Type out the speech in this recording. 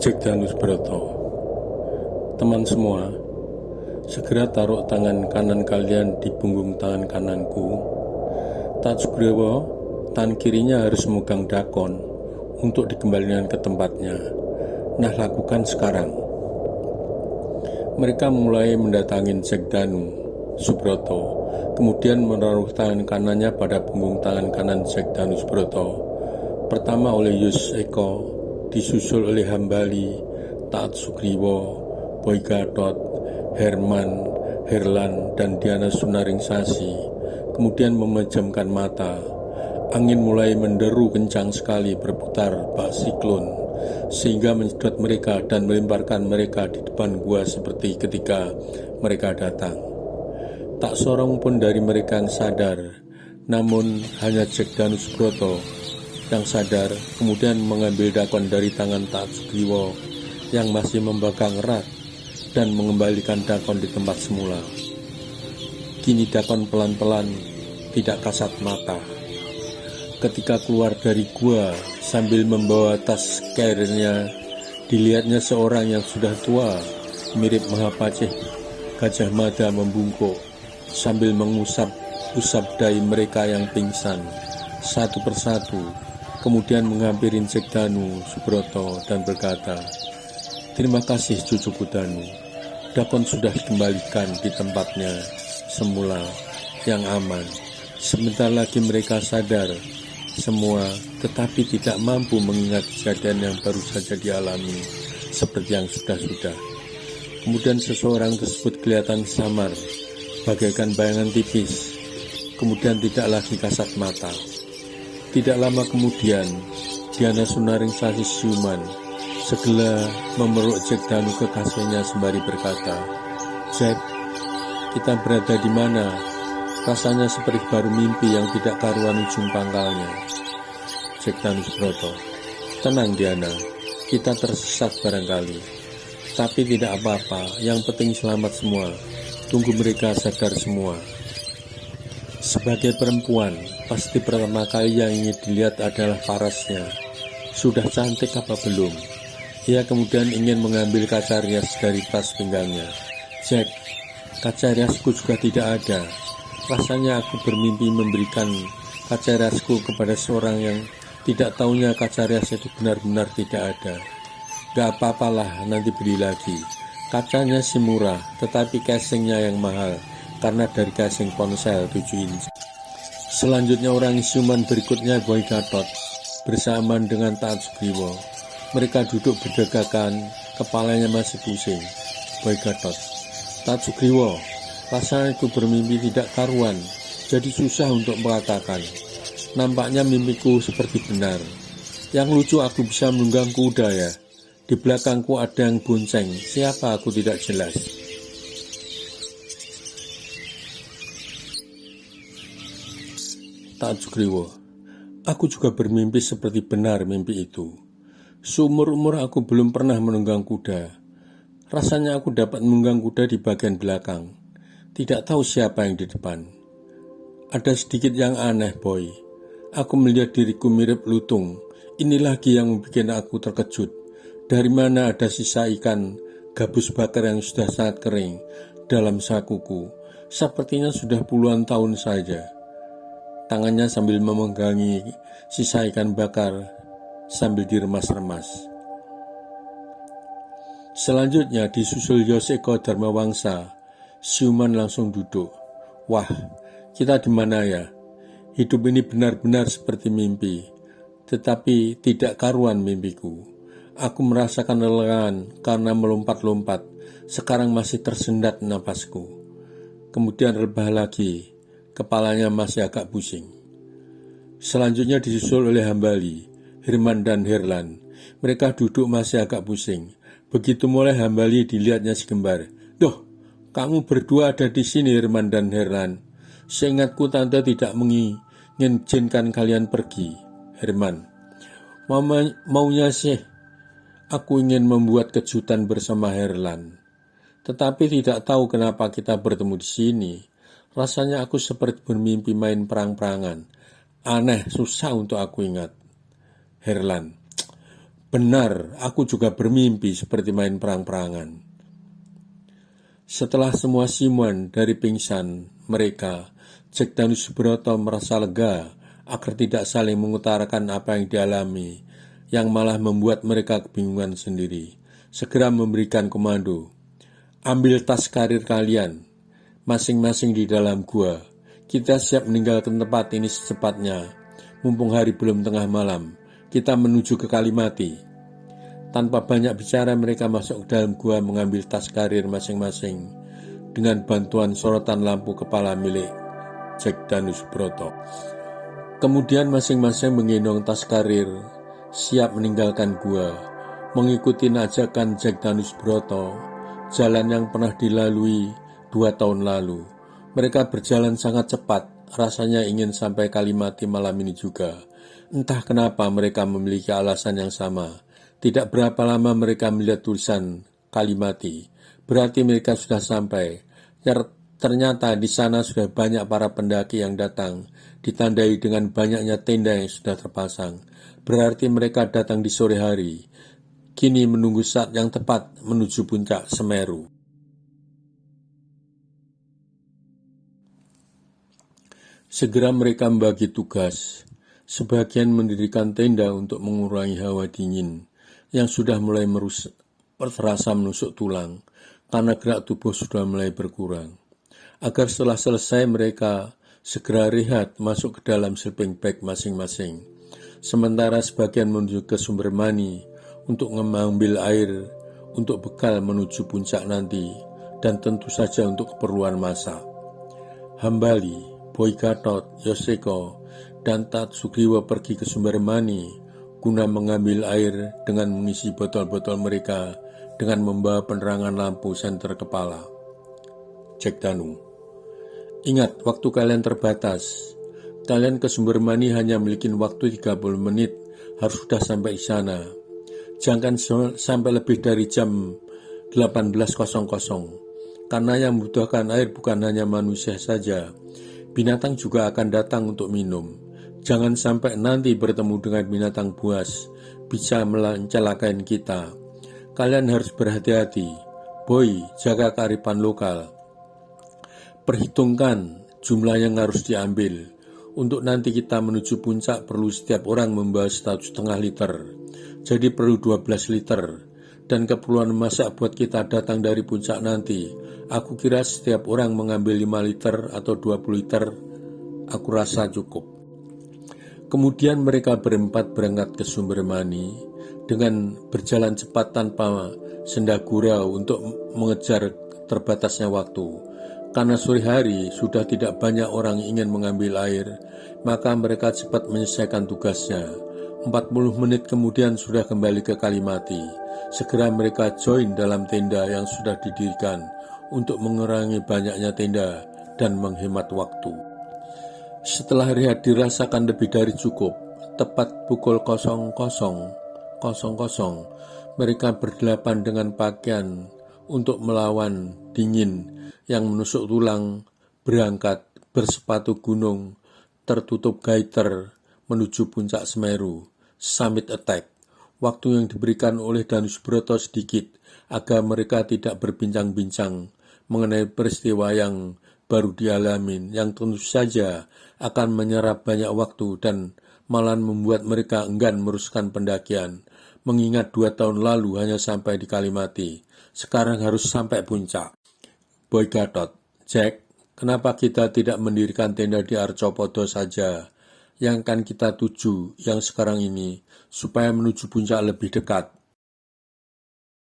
Jack Danus Broto. Teman semua, segera taruh tangan kanan kalian di punggung tangan kananku. Tak Sugriwo, tangan kirinya harus memegang dakon untuk dikembalikan ke tempatnya. Nah, lakukan sekarang. Mereka mulai mendatangi Jack Danus Subroto, kemudian menaruh tangan kanannya pada punggung tangan kanan Jack Danus Broto. Pertama oleh Yus Eko, disusul oleh Hambali, Taat Sugriwo, Boy Gatot, Herman, Herlan, dan Diana Sunaringsasi. Kemudian memejamkan mata. Angin mulai menderu kencang sekali berputar bak siklon, sehingga menyedot mereka dan melemparkan mereka di depan gua seperti ketika mereka datang. Tak seorang pun dari mereka yang sadar, namun hanya Jack Danus Broto yang sadar, kemudian mengambil dakon dari tangan Taat Sugriwo yang masih memegang erat dan mengembalikan dakon di tempat semula. Kini dakon pelan-pelan tidak kasat mata. Ketika keluar dari gua sambil membawa tas karirnya, dilihatnya seorang yang sudah tua, mirip Mahapacih Gajah Mada membungkuk sambil mengusap dahi mereka yang pingsan satu persatu. Kemudian menghampiri Jack Danus Subroto dan berkata, "Terima kasih cucuku Danu. Dakon sudah dikembalikan di tempatnya semula yang aman." Sebentar lagi mereka sadar semua, tetapi tidak mampu mengingat kejadian yang baru saja dialami seperti yang sudah-sudah. Kemudian seseorang tersebut kelihatan samar, bagaikan bayangan tipis, kemudian tidak lagi kasat mata. Tidak lama kemudian, Diana Sunaringsasi siuman, segera memeluk Jack Danus kekasihnya sembari berkata, "Jack, kita berada di mana? Rasanya seperti baru mimpi yang tidak karuan ujung pangkalnya." Jack Danus Broto, "Tenang Diana, kita tersesat barangkali. Tapi tidak apa-apa, yang penting selamat semua. Tunggu mereka sadar semua." Sebagai perempuan, pasti pertama kali yang ingin dilihat adalah parasnya. Sudah cantik apa belum? Ia kemudian ingin mengambil kaca rias dari tas pinggangnya. "Jack, kaca riasku juga tidak ada. Rasanya aku bermimpi memberikan kaca riasku kepada seorang yang tidak tahunya kaca rias itu benar-benar tidak ada." "Gak apa-apalah, nanti beli lagi. Kacanya sih murah, tetapi casingnya yang mahal, karena dari casing ponsel 7 inci. Selanjutnya orang siuman berikutnya Boy Gatot bersamaan dengan Taat Sugriwo. Mereka duduk berdekakan, kepalanya masih pusing. Boy Gatot, "Taat Sugriwo, rasanya itu bermimpi tidak karuan, jadi susah untuk mengatakan. Nampaknya mimpiku seperti benar. Yang lucu aku bisa menunggang kuda ya. Di belakangku ada yang bonceng, siapa aku tidak jelas." Taat Sugriwo, "Aku juga bermimpi seperti benar mimpi itu. Seumur-umur aku belum pernah menunggang kuda. Rasanya aku dapat menunggang kuda di bagian belakang. Tidak tahu siapa yang di depan. Ada sedikit yang aneh, Boy. Aku melihat diriku mirip lutung. Ini lagi yang membuat aku terkejut. Dari mana ada sisa ikan gabus bakar yang sudah sangat kering dalam sakuku. Sepertinya sudah puluhan tahun saja." Tangannya sambil memegangi sisa ikan bakar sambil diremas-remas. Selanjutnya disusul Yus Eko Dharmawangsa. Siuman langsung duduk. "Wah, kita di mana ya? Hidup ini benar-benar seperti mimpi. Tetapi tidak karuan mimpiku. Aku merasakan lelah karena melompat-lompat. Sekarang masih tersendat napasku." Kemudian rebah lagi. Kepalanya masih agak pusing. Selanjutnya disusul oleh Hambali, Herman, dan Herlan. Mereka duduk masih agak pusing. Begitu mulai Hambali dilihatnya segembar. "Duh, kamu berdua ada di sini, Herman dan Herlan. Seingatku tante tidak mengizinkan kalian pergi." Herman, Maunya sih, aku ingin membuat kejutan bersama Herlan. Tetapi tidak tahu kenapa kita bertemu di sini. Rasanya aku seperti bermimpi main perang-perangan. Aneh, susah untuk aku ingat." Herlan, Benar, aku juga bermimpi seperti main perang-perangan. Setelah semua simuan dari pingsan mereka, Jack dan Subroto merasa lega agar tidak saling mengutarakan apa yang dialami, yang malah membuat mereka kebingungan sendiri. Segera memberikan komando, ambil tas karir kalian, masing-masing di dalam gua. Kita siap meninggalkan tempat ini secepatnya. Mumpung hari belum tengah malam, kita menuju ke Kalimati. Tanpa banyak bicara mereka masuk ke dalam gua mengambil tas karir masing-masing dengan bantuan sorotan lampu kepala milik Jack dan Subroto. Kemudian masing-masing menggendong tas karir siap meninggalkan gua, mengikuti ajakan Jack dan Subroto, jalan yang pernah dilalui 2 tahun lalu. Mereka berjalan sangat cepat, rasanya ingin sampai Kalimati malam ini juga. Entah kenapa mereka memiliki alasan yang sama. Tidak berapa lama mereka melihat tulisan Kalimati, berarti mereka sudah sampai. Ternyata di sana sudah banyak para pendaki yang datang, ditandai dengan banyaknya tenda yang sudah terpasang. Berarti mereka datang di sore hari. Kini menunggu saat yang tepat menuju puncak Semeru. Segera mereka membagi tugas. Sebagian mendirikan tenda untuk mengurangi hawa dingin yang sudah mulai terasa menusuk tulang karena gerak tubuh sudah mulai berkurang. Agar setelah selesai mereka segera rehat masuk ke dalam sleeping bag masing-masing. Sementara sebagian menuju ke sumber mani untuk mengambil air untuk bekal menuju puncak nanti dan tentu saja untuk keperluan masak. Hambali, Boy Gatot, Yoseko, dan Tatsugriwa pergi ke sumber mani guna mengambil air dengan mengisi botol-botol mereka dengan membawa penerangan lampu senter kepala. Jack Danu, ingat, waktu kalian terbatas. Kalian ke sumber mani hanya memiliki waktu 30 menit, harus sudah sampai di sana. Jangan sampai lebih dari jam 18.00, karena yang membutuhkan air bukan hanya manusia saja, binatang juga akan datang untuk minum. Jangan sampai nanti bertemu dengan binatang buas, bisa mencelakai kita. Kalian harus berhati-hati. Boy, jaga kearifan lokal. Perhitungkan jumlah yang harus diambil. Untuk nanti kita menuju puncak perlu setiap orang membawa 1,5 liter. Jadi perlu 12 liter. Dan keperluan masak buat kita datang dari puncak nanti. Aku kira setiap orang mengambil 5 liter atau 20 liter. Aku rasa cukup. Kemudian mereka berempat berangkat ke sumber mani dengan berjalan cepat tanpa senda gurau untuk mengejar terbatasnya waktu. Karena sore hari sudah tidak banyak orang ingin mengambil air, maka mereka cepat menyelesaikan tugasnya. 40 menit kemudian sudah kembali ke Kalimati. Segera mereka join dalam tenda yang sudah didirikan untuk mengurangi banyaknya tenda dan menghemat waktu. Setelah rehat dirasakan lebih dari cukup, tepat pukul 00.00, mereka berdelapan dengan pakaian untuk melawan dingin yang menusuk tulang, berangkat bersepatu gunung, tertutup gaiter menuju puncak Semeru, summit attack. Waktu yang diberikan oleh Danus Broto sedikit agar mereka tidak berbincang-bincang mengenai peristiwa yang baru dialami, yang tentu saja akan menyerap banyak waktu dan malah membuat mereka enggan meneruskan pendakian, mengingat 2 tahun lalu hanya sampai di Kalimati, sekarang harus sampai puncak. Boy Gatot, Jack, kenapa kita tidak mendirikan tenda di Arcopodo saja, yang akan kita tuju yang sekarang ini, supaya menuju puncak lebih dekat?